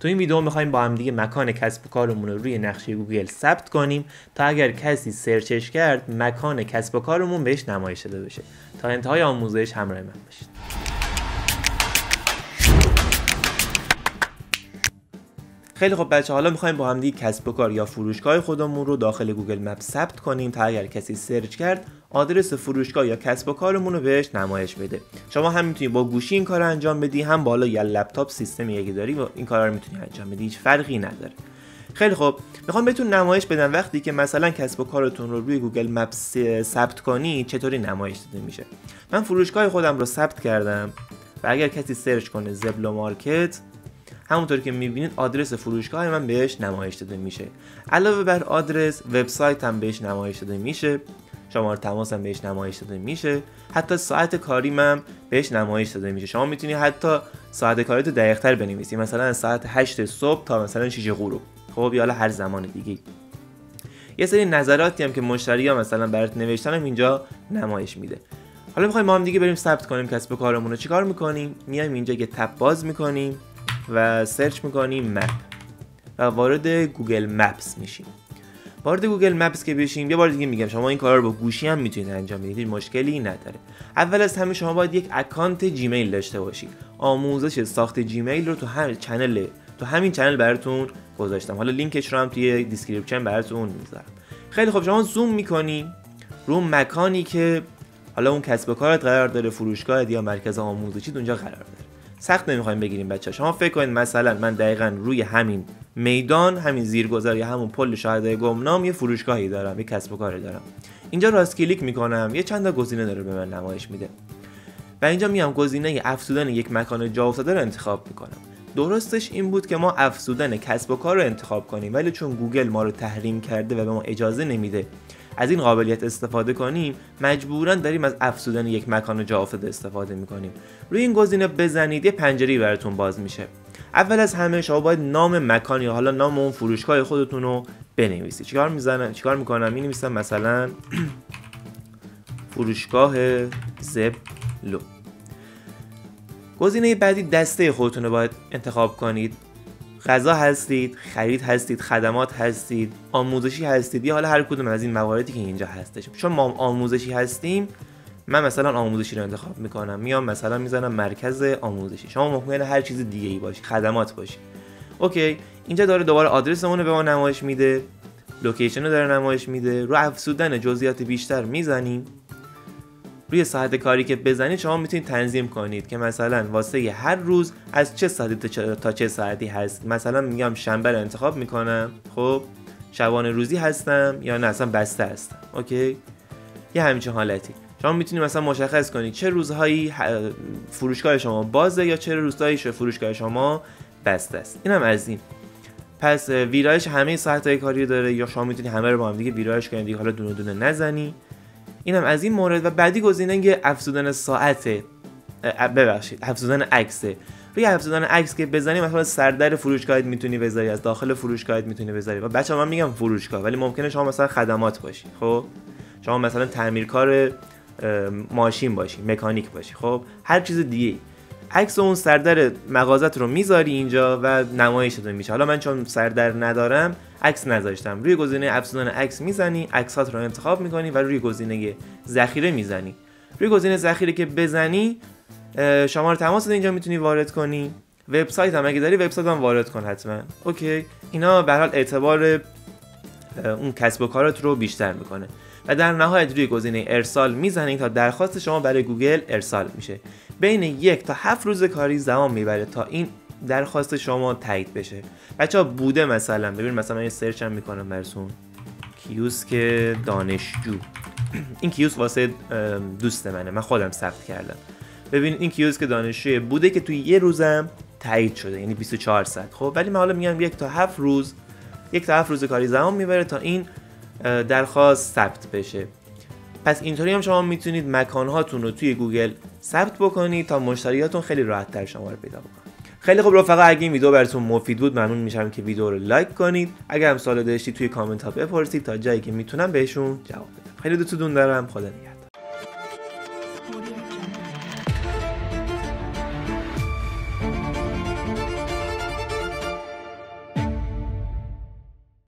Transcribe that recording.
تو این ویدیو می‌خوایم با هم دیگه مکان کسب و کارمون رو روی نقشه گوگل ثبت کنیم تا اگر کسی سرچش کرد مکان کسب و کارمون بهش نمایش داده بشه. تا انتهای آموزش همراه من باشید. خیلی خب بچه، حالا می‌خوایم با هم دیگه کسب و کار یا فروشگاه خودمون رو داخل گوگل مپ ثبت کنیم تا اگر کسی سرچ کرد آدرس فروشگاه یا کسب و کارمون رو بهش نمایش بده. شما هم میتونی با گوشی این کارو انجام بدی، هم بالا یا لپتاپ سیستمی اگه داری و این کارا رو میتونی انجام بدی، هیچ فرقی نداره. خیلی خب، میخوام بهتون نمایش بدم وقتی که مثلا کسب و کارتون رو روی گوگل مپ ثبت کنی چطوری نمایش داده میشه. من فروشگاه خودم رو ثبت کردم و اگر کسی سرچ کنه زبلو مارکت، همونطور که میبینید آدرس فروشگاه من بهش نمایش داده میشه. علاوه بر آدرس، وبسایت هم بهش نمایش داده میشه، شماره تماس هم بهش نمایش داده میشه، حتی ساعت کاریم هم بهش نمایش داده میشه. شما میتونی حتی ساعت کاریت رو دقیق‌تر بنویسی، مثلا ساعت 8 صبح تا مثلا 6 غروب، خب یا هر زمان دیگه. یه سری نظراتی هم که مشتری‌ها مثلا برات نوشتن هم اینجا نمایش میده. حالا می‌خوایم ما هم دیگه بریم ثبت کنیم کسب و کارمون رو. چیکار می‌کنیم؟ میایم اینجا یه تب باز می‌کنیم و سرچ می‌کنیم مپ و وارد گوگل مپس میشیم. وارد گوگل مپس که بشیم، یه بار دیگه میگم شما این کارا رو با گوشی هم میتونید انجام بدید، مشکلی نداره. اول از همه شما باید یک اکانت جیمیل داشته باشید. آموزش ساخت جیمیل رو تو همین چنل براتون گذاشتم. حالا لینکش رو هم توی دیسکریپشن براتون میذارم. خیلی خب، شما زوم میکنی رو مکانی که حالا اون کسب و کارت قرار داره، فروشگاه یا مرکز آموزشی اونجا قرار داره. سخت نمیخوایم بگیریم بچه‌ها. شما فکر کنید مثلا من دقیقاً روی همین میدان، همین زیرگذر یا همون پل شهدای گمنام یه فروشگاهی دارم، یه کسب و کاری دارم. اینجا راست کلیک میکنم، یه چند تا گزینه داره به من نمایش میده و اینجا میام گزینه افزودن یک مکان جا افتاده رو انتخاب میکنم. درستش این بود که ما افزودن کسب و کار رو انتخاب کنیم، ولی چون گوگل ما رو تحریم کرده و به ما اجازه نمیده از این قابلیت استفاده کنیم، مجبوراً داریم از افزودن یک مکان جا افتاده استفاده میکنیم. روی این گزینه بزنید، یه پنجره‌ای براتون باز میشه. اول از همه شما باید نام مکان یا حالا نام اون فروشگاه خودتون رو بنویسید. چیکار میکنم؟ می‌نویسم مثلا فروشگاه زبلو. گزینه بعدی دسته خودتون رو باید انتخاب کنید. غذا هستید، خرید هستید، خدمات هستید، آموزشی هستید، یا حالا هر کدوم از این مواردی که اینجا هستش. چون ما آموزشی هستیم، من مثلا آموزشی رو انتخاب میکنم، میام مثلا میزنم مرکز آموزشی. شما ممکنه هر چیز دیگه ای باشی، خدمات باشی. اوکی، اینجا داره دوباره آدرسمون رو به ما نمایش میده، لوکیشن رو داره نمایش میده. رو افزودن جزئیات بیشتر میزنیم. روی ساعت کاری که بزنید شما میتونید تنظیم کنید که مثلا واسه هر روز از چه ساعتی تا چه ساعتی هست. مثلا میگم شنبه رو انتخاب میکنم، خب شبانه روزی هستم یا نه اصلا بسته هستم. اوکی، یه همچین حالتی. شما میتونید مثلا مشخص کنید چه روزهایی فروشگاه شما بازه یا چه روزهایی فروشگاه شما بسته است. اینم از این. پس ویرایش همه ساعت‌های کاری داره، یا شما میتونید همه رو با هم دیگه ویرایش کنید دیگه، حالا دونه دونه نزنی. اینم از این مورد. و بعدی گزینه افزودن افزودن عکس. روی افزودن عکس که بزنی، مثلا سردر فروشگاهت میتونی بذاری، از داخل فروشگاهت میتونی بذاری. و بچه‌ها من میگم فروشگاه، ولی ممکنه شما مثلا خدمات باشی، خب شما مثلا تعمیرکار ماشین باشی، مکانیک باشی، خب هر چیز دیگه. عکس اون سردر مغازت رو میذاری اینجا و نمایش داده میشه. حالا من چون سردر ندارم عکس نذاشتم. روی گزینه افزودن عکس میزنی، عکسات رو انتخاب میکنی و روی گزینه ذخیره میزنی. روی گزینه ذخیره که بزنی، شماره تماس اینجا میتونی وارد کنی. وبسایت هم اگه داری وبسایت هم وارد کن حتما. اوکی، اینا به هر حال اعتبار اون کسب و کارت رو بیشتر میکنه. و در نهایت روی گزینه ارسال میزنید تا درخواست شما برای گوگل ارسال میشه. بین 1 تا 7 روز کاری زمان میبره تا این درخواست شما تایید بشه. بچه‌ها بوده مثلا ببین، مثلا من یه سرچ هم میکنم براتون، کیوسک دانشجو. این کیوسک واسه دوست من خودم ثبت کردم. ببین این کیوسک دانشجو بوده که توی یه روزم تایید شده، یعنی 24 ساعت. خب ولی من حالا میگم 1 تا 7 روز کاری زمان میبره تا این درخواست ثبت بشه. پس اینطوری هم شما میتونید مکانهاتون رو توی گوگل ثبت بکنید تا مشتریاتون خیلی راحت تر شما رو پیدا بکنن. خیلی خوب رفقا، اگه این ویدیو براتون مفید بود ممنون میشم که ویدیو رو لایک کنید. اگر هم سوال داشتید توی کامنت ها بپرسید تا جایی که میتونم بهشون جواب بدم. خیلی دوستتون دارم. خدا نگهدار.